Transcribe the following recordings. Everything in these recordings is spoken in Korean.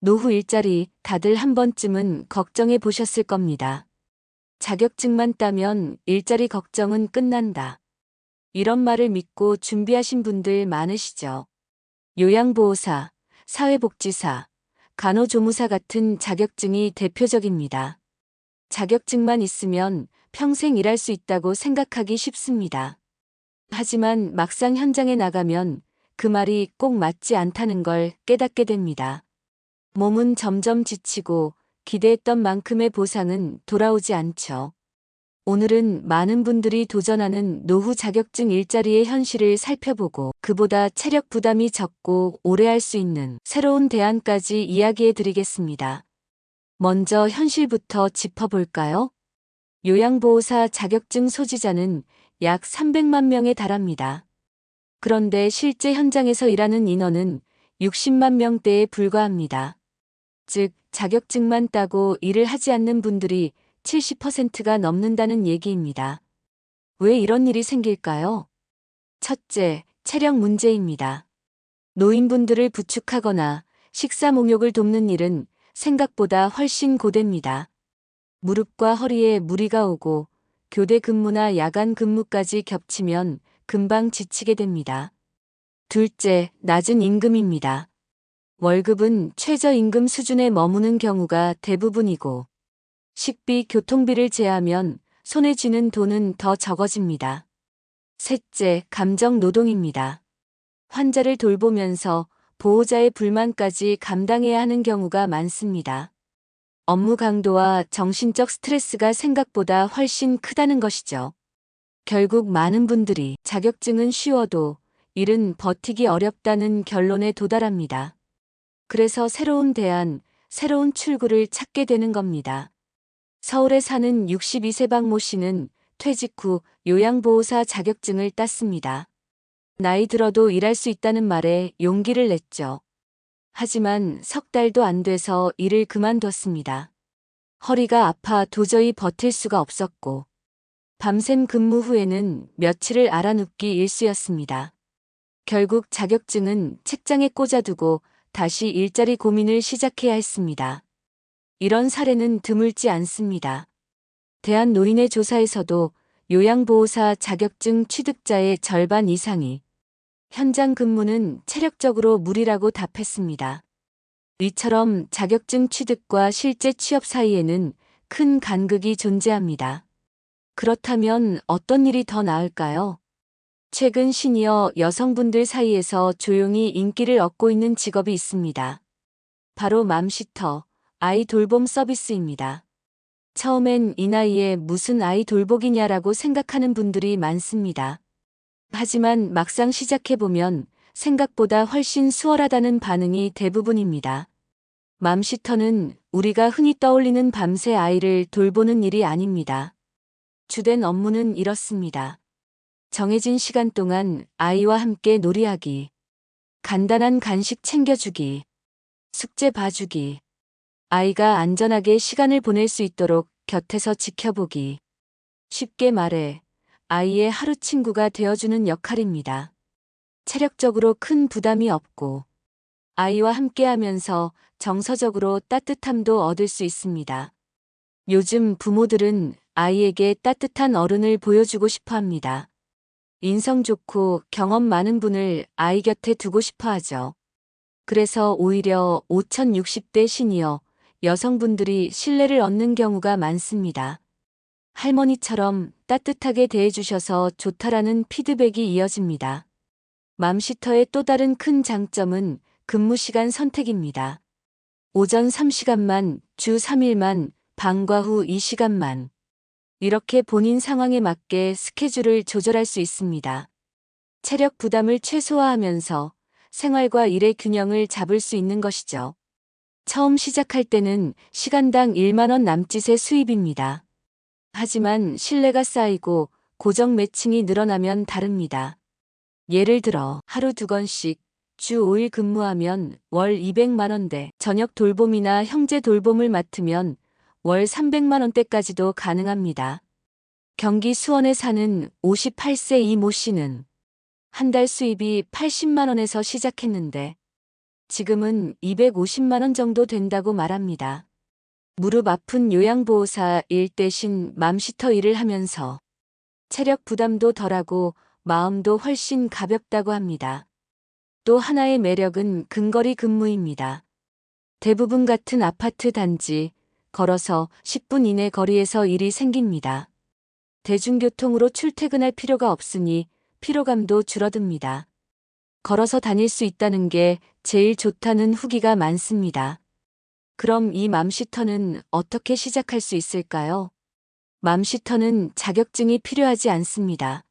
노후 일자리 다들 한 번쯤은 걱정해 보셨을 겁니다. 자격증만 따면 일자리 걱정은 끝난다. 이런 말을 믿고 준비하신 분들 많으시죠? 요양보호사, 사회복지사, 간호조무사 같은 자격증이 대표적입니다. 자격증만 있으면 평생 일할 수 있다고 생각하기 쉽습니다. 하지만 막상 현장에 나가면 그 말이 꼭 맞지 않다는 걸 깨닫게 됩니다. 몸은 점점 지치고 기대했던 만큼의 보상은 돌아오지 않죠. 오늘은 많은 분들이 도전하는 노후 자격증 일자리의 현실을 살펴보고 그보다 체력 부담이 적고 오래 할 수 있는 새로운 대안까지 이야기해 드리겠습니다. 먼저 현실부터 짚어볼까요? 요양보호사 자격증 소지자는 약 300만 명에 달합니다. 그런데 실제 현장에서 일하는 인원은 60만 명대에 불과합니다. 즉, 자격증만 따고 일을 하지 않는 분들이 70%가 넘는다는 얘기입니다. 왜 이런 일이 생길까요? 첫째, 체력 문제입니다. 노인분들을 부축하거나 식사 목욕을 돕는 일은 생각보다 훨씬 고됩니다. 무릎과 허리에 무리가 오고 교대 근무나 야간 근무까지 겹치면 금방 지치게 됩니다. 둘째, 낮은 임금입니다. 월급은 최저임금 수준에 머무는 경우가 대부분이고 식비, 교통비를 제하면 손에 쥐는 돈은 더 적어집니다. 셋째, 감정 노동입니다. 환자를 돌보면서 보호자의 불만까지 감당해야 하는 경우가 많습니다. 업무 강도와 정신적 스트레스가 생각보다 훨씬 크다는 것이죠. 결국 많은 분들이 자격증은 쉬워도 일은 버티기 어렵다는 결론에 도달합니다. 그래서 새로운 대안, 새로운 출구를 찾게 되는 겁니다. 서울에 사는 62세 박모 씨는 퇴직 후 요양보호사 자격증을 땄습니다. 나이 들어도 일할 수 있다는 말에 용기를 냈죠. 하지만 석 달도 안 돼서 일을 그만뒀습니다. 허리가 아파 도저히 버틸 수가 없었고 밤샘 근무 후에는 며칠을 알아눕기 일쑤였습니다. 결국 자격증은 책장에 꽂아두고 다시 일자리 고민을 시작해야 했습니다. 이런 사례는 드물지 않습니다. 대한노인의 조사에서도 요양보호사 자격증 취득자의 절반 이상이 현장 근무는 체력적으로 무리라고 답했습니다. 이처럼 자격증 취득과 실제 취업 사이에는 큰 간극이 존재합니다. 그렇다면 어떤 일이 더 나을까요? 최근 시니어 여성분들 사이에서 조용히 인기를 얻고 있는 직업이 있습니다. 바로 맘시터, 아이 돌봄 서비스입니다. 처음엔 이 나이에 무슨 아이 돌보기냐라고 생각하는 분들이 많습니다. 하지만 막상 시작해보면 생각보다 훨씬 수월하다는 반응이 대부분입니다. 맘시터는 우리가 흔히 떠올리는 밤새 아이를 돌보는 일이 아닙니다. 주된 업무는 이렇습니다. 정해진 시간 동안 아이와 함께 놀이하기, 간단한 간식 챙겨주기, 숙제 봐주기, 아이가 안전하게 시간을 보낼 수 있도록 곁에서 지켜보기. 쉽게 말해 아이의 하루 친구가 되어주는 역할입니다. 체력적으로 큰 부담이 없고 아이와 함께하면서 정서적으로 따뜻함도 얻을 수 있습니다. 요즘 부모들은 아이에게 따뜻한 어른을 보여주고 싶어 합니다. 인성 좋고 경험 많은 분을 아이 곁에 두고 싶어 하죠. 그래서 오히려 5060대 시니어 여성분들이 신뢰를 얻는 경우가 많습니다. 할머니처럼 따뜻하게 대해주셔서 좋다라는 피드백이 이어집니다. 맘시터의 또 다른 큰 장점은 근무 시간 선택입니다. 오전 3시간만, 주 3일만, 방과 후 2시간만. 이렇게 본인 상황에 맞게 스케줄을 조절할 수 있습니다. 체력 부담을 최소화하면서 생활과 일의 균형을 잡을 수 있는 것이죠. 처음 시작할 때는 시간당 1만 원 남짓의 수입입니다. 하지만 신뢰가 쌓이고 고정 매칭이 늘어나면 다릅니다. 예를 들어 하루 2건씩 주 5일 근무하면 월 200만 원대, 저녁 돌봄이나 형제 돌봄을 맡으면 월 300만 원대까지도 가능합니다. 경기 수원에 사는 58세 이모 씨는 한 달 수입이 80만 원에서 시작했는데 지금은 250만 원 정도 된다고 말합니다. 무릎 아픈 요양보호사 일 대신 맘시터 일을 하면서 체력 부담도 덜하고 마음도 훨씬 가볍다고 합니다. 또 하나의 매력은 근거리 근무입니다. 대부분 같은 아파트 단지, 걸어서 10분 이내 거리에서 일이 생깁니다. 대중교통으로 출퇴근할 필요가 없으니 피로감도 줄어듭니다. 걸어서 다닐 수 있다는 게 제일 좋다는 후기가 많습니다. 그럼 이 맘시터는 어떻게 시작할 수 있을까요? 맘시터는 자격증이 필요하지 않습니다.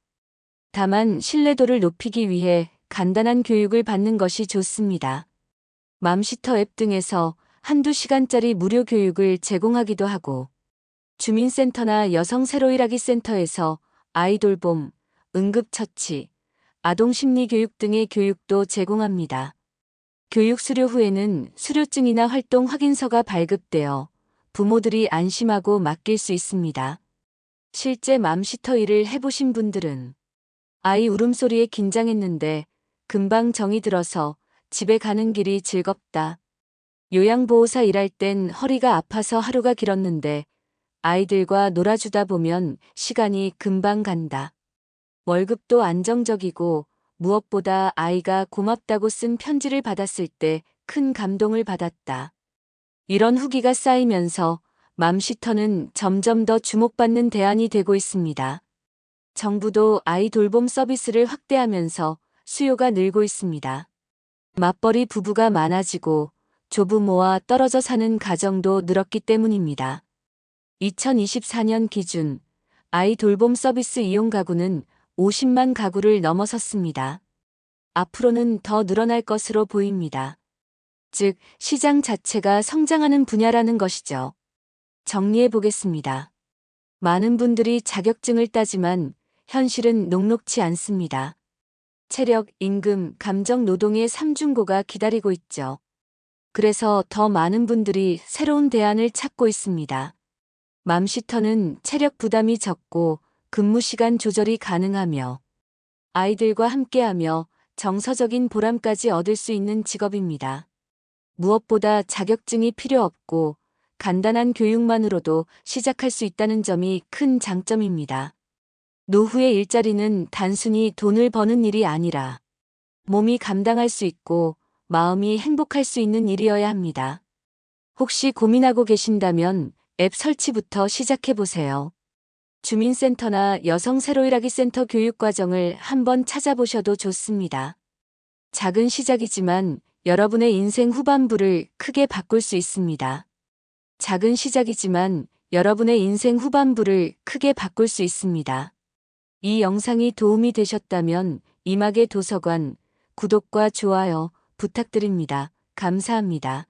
다만 신뢰도를 높이기 위해 간단한 교육을 받는 것이 좋습니다. 맘시터 앱 등에서 한두 시간짜리 무료 교육을 제공하기도 하고, 주민센터나 여성 새로일하기 센터에서 아이돌봄, 응급처치, 아동심리교육 등의 교육도 제공합니다. 교육 수료 후에는 수료증이나 활동 확인서가 발급되어 부모들이 안심하고 맡길 수 있습니다. 실제 맘시터 일을 해보신 분들은 아이 울음소리에 긴장했는데 금방 정이 들어서 집에 가는 길이 즐겁다. 요양보호사 일할 땐 허리가 아파서 하루가 길었는데 아이들과 놀아주다 보면 시간이 금방 간다. 월급도 안정적이고 무엇보다 아이가 고맙다고 쓴 편지를 받았을 때 큰 감동을 받았다. 이런 후기가 쌓이면서 맘시터는 점점 더 주목받는 대안이 되고 있습니다. 정부도 아이 돌봄 서비스를 확대하면서 수요가 늘고 있습니다. 맞벌이 부부가 많아지고 조부모와 떨어져 사는 가정도 늘었기 때문입니다. 2024년 기준 아이 돌봄 서비스 이용 가구는 50만 가구를 넘어섰습니다. 앞으로는 더 늘어날 것으로 보입니다. 즉, 시장 자체가 성장하는 분야라는 것이죠. 정리해 보겠습니다. 많은 분들이 자격증을 따지만 현실은 녹록지 않습니다. 체력, 임금, 감정 노동의 삼중고가 기다리고 있죠. 그래서 더 많은 분들이 새로운 대안을 찾고 있습니다. 맘시터는 체력 부담이 적고 근무 시간 조절이 가능하며 아이들과 함께하며 정서적인 보람까지 얻을 수 있는 직업입니다. 무엇보다 자격증이 필요 없고 간단한 교육만으로도 시작할 수 있다는 점이 큰 장점입니다. 노후의 일자리는 단순히 돈을 버는 일이 아니라 몸이 감당할 수 있고 마음이 행복할 수 있는 일이어야 합니다. 혹시 고민하고 계신다면 앱 설치부터 시작해보세요. 주민센터나 여성 새로일하기 센터 교육과정을 한번 찾아보셔도 좋습니다. 작은 시작이지만 여러분의 인생 후반부를 크게 바꿀 수 있습니다. 작은 시작이지만 여러분의 인생 후반부를 크게 바꿀 수 있습니다. 이 영상이 도움이 되셨다면 이막의 도서관 구독과 좋아요 부탁드립니다. 감사합니다.